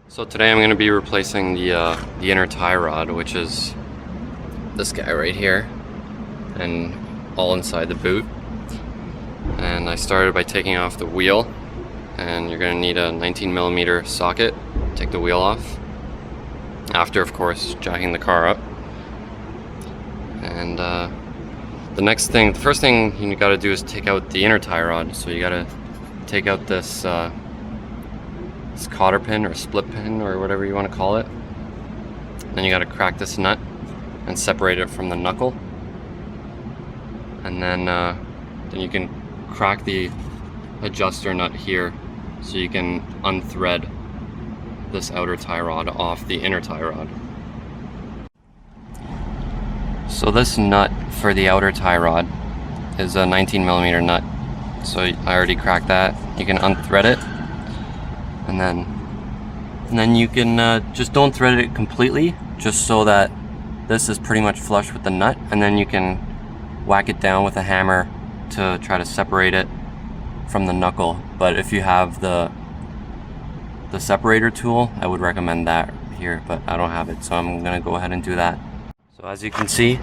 So today I'm going to be replacing the inner tie rod, which is this guy right here, and all inside the boot. And I started by taking off the wheel, and you're going to need a 19mm socket to take the wheel off. After, of course, jacking the car up. And the first thing you got to do is take out the inner tie rod. So you got to take out this cotter pin or split pin or whatever you want to call it. Then you got to crack this nut and separate it from the knuckle, and then you can crack the adjuster nut here so you can unthread this outer tie rod off the inner tie rod. So this nut for the outer tie rod is a 19mm nut, so I already cracked that. You can unthread it, and then you can just don't thread it completely, just so that this is pretty much flush with the nut, and then you can whack it down with a hammer to try to separate it from the knuckle. But if you have the separator tool, I would recommend that here, but I don't have it, so I'm gonna go ahead and do that. So as you can see,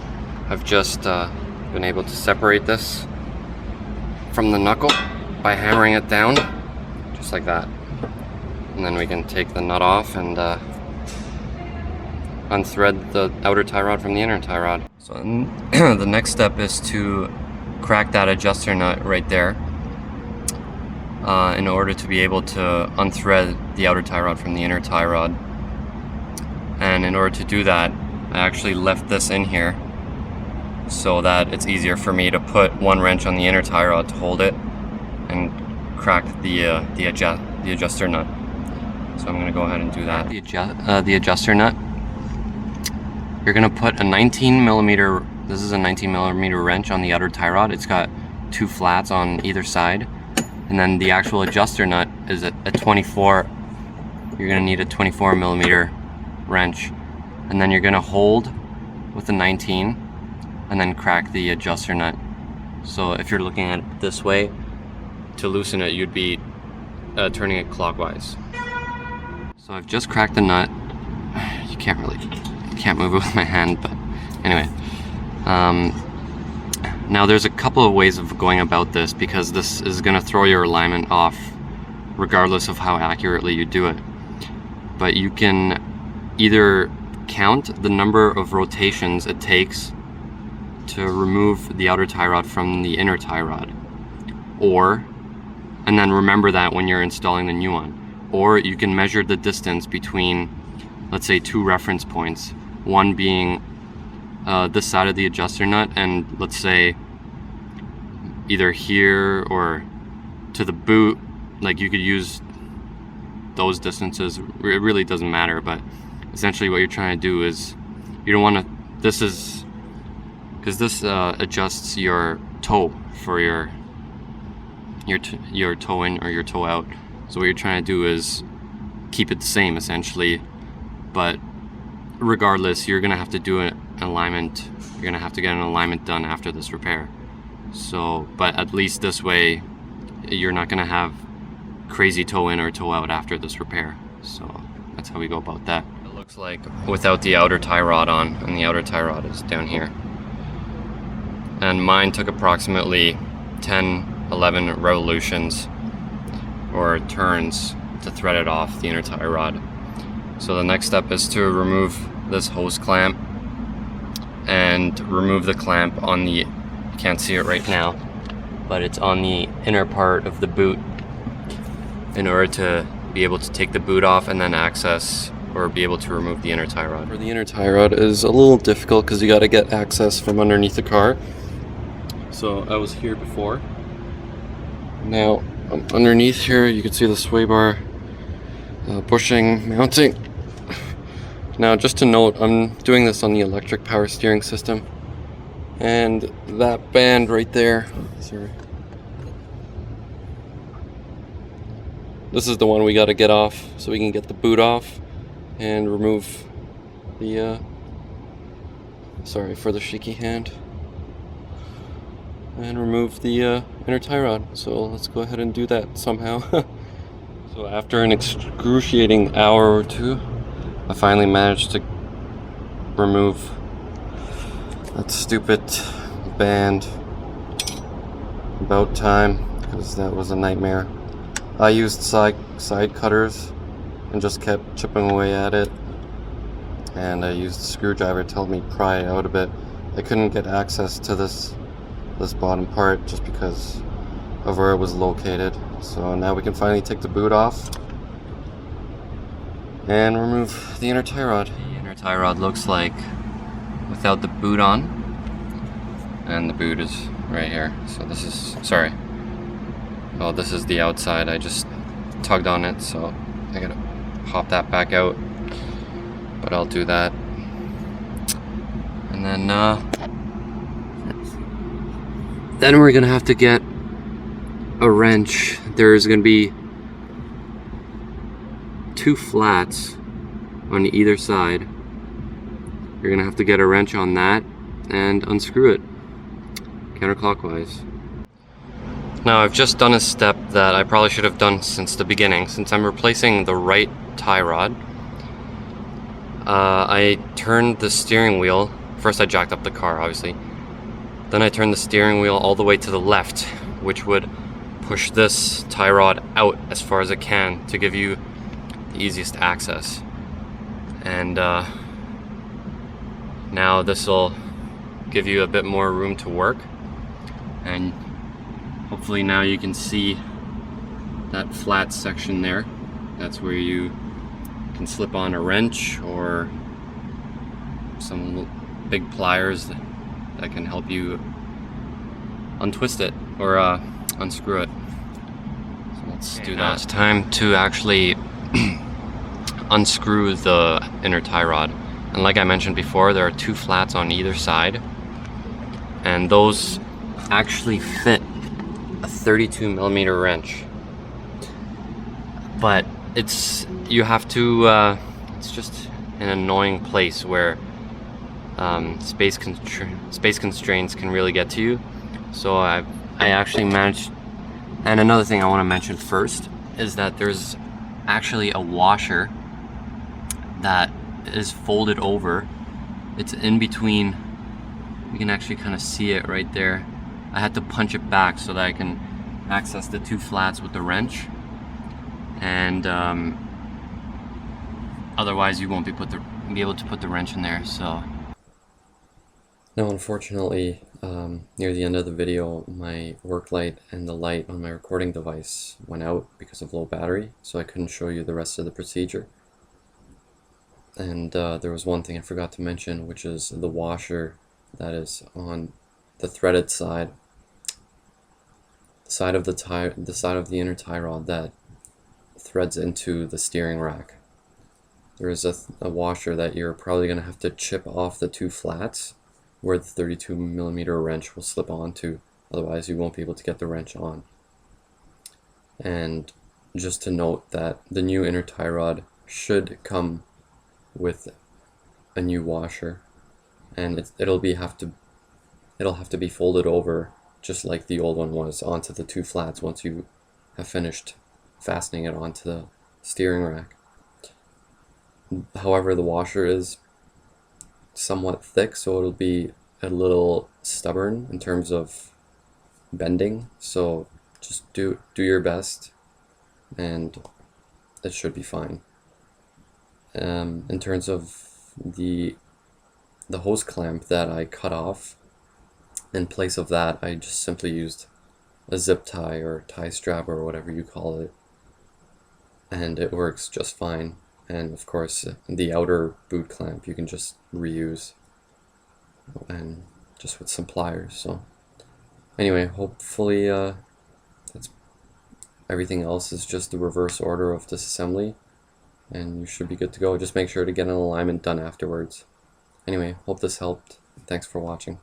I've just been able to separate this from the knuckle by hammering it down, just like that. And then we can take the nut off and unthread the outer tie rod from the inner tie rod. So the next step is to crack that adjuster nut right there in order to be able to unthread the outer tie rod from the inner tie rod. And in order to do that, I actually left this in here so that it's easier for me to put one wrench on the inner tie rod to hold it and crack the adjuster nut. So I'm going to go ahead and do that. The adjuster nut, you're going to put a 19mm, this is a 19mm wrench on the outer tie rod. It's got two flats on either side. And then the actual adjuster nut is a 24, you're going to need a 24mm wrench. And then you're going to hold with the 19 and then crack the adjuster nut. So if you're looking at it this way, to loosen it, you'd be turning it clockwise. So I've just cracked the nut. You can't move it with my hand, but anyway. Now there's a couple of ways of going about this, because this is going to throw your alignment off regardless of how accurately you do it. But you can either count the number of rotations it takes to remove the outer tie rod from the inner tie rod, and then remember that when you're installing the new one. Or you can measure the distance between, let's say, two reference points, one being this side of the adjuster nut, and let's say either here or to the boot. Like, you could use those distances, it really doesn't matter, but essentially what you're trying to do is, you don't want to, because this adjusts your toe for your toe in or your toe out. So what you're trying to do is keep it the same, essentially, but regardless, you're gonna have to do an alignment. You're gonna have to get an alignment done after this repair. So, but at least this way, you're not gonna have crazy toe in or toe out after this repair. So that's how we go about that. It looks like without the outer tie rod on, and the outer tie rod is down here. And mine took approximately 10-11 revolutions or turns to thread it off the inner tie rod. So the next step is to remove this hose clamp and remove the clamp on the, you can't see it right now, but it's on the inner part of the boot, in order to be able to take the boot off and then access or be able to remove the inner tie rod. For the inner tie rod is a little difficult because you got to get access from underneath the car. So I was here before. Now underneath here you can see the sway bar bushing mounting. Now just to note, I'm doing this on the electric power steering system, and that band right there, sorry, this is the one we got to get off so we can get the boot off and remove the sorry for the shaky hand, and remove the inner tie rod. So let's go ahead and do that somehow. So after an excruciating hour or two, I finally managed to remove that stupid band. About time, because that was a nightmare. I used side cutters and just kept chipping away at it, and I used a screwdriver to help me pry it out a bit. I couldn't get access to this bottom part just because of where it was located. So now we can finally take the boot off and remove the inner tie rod. The inner tie rod looks like without the boot on, and the boot is right here. So this is, sorry, well, this is the outside. I just tugged on it, so I gotta pop that back out, but I'll do that. And then we're gonna have to get a wrench. There's gonna be 2 flats on either side. You're gonna have to get a wrench on that and unscrew it counterclockwise. Now I've just done a step that I probably should have done since the beginning. Since I'm replacing the right tie rod, I turned the steering wheel. First I jacked up the car, obviously. Then I turned the steering wheel all the way to the left, which would push this tie rod out as far as it can to give you the easiest access. And now this will give you a bit more room to work. And hopefully now you can see that flat section there. That's where you can slip on a wrench or some big pliers that can help you untwist it or unscrew it. So let's do that. Now it's time to actually unscrew the inner tie rod. And like I mentioned before, there are 2 flats on either side, and those actually fit a 32mm wrench. But it's just an annoying place where space constraints can really get to you. So I actually managed. And another thing I want to mention first is that there's actually a washer that is folded over. It's in between. You can actually kind of see it right there. I had to punch it back so that I can access the 2 flats with the wrench, and otherwise you won't be able to put the wrench in there. So now, unfortunately, near the end of the video, my work light and the light on my recording device went out because of low battery, so I couldn't show you the rest of the procedure. And there was one thing I forgot to mention, which is the washer that is on the threaded side, the side of the inner tie rod that threads into the steering rack. There is a washer that you're probably going to have to chip off the 2 flats where the 32mm wrench will slip onto, otherwise you won't be able to get the wrench on. And just to note that the new inner tie rod should come with a new washer, and it'll have to be folded over just like the old one was onto the 2 flats once you have finished fastening it onto the steering rack. However, the washer is somewhat thick, so it'll be a little stubborn in terms of bending, so just do your best and it should be fine. In terms of the hose clamp that I cut off, in place of that I just simply used a zip tie or tie strap or whatever you call it, and it works just fine. And of course the outer boot clamp you can just reuse, and just with some pliers. So anyway, hopefully that's everything else is just the reverse order of this assembly, and you should be good to go. Just make sure to get an alignment done afterwards. Anyway, hope this helped. Thanks for watching.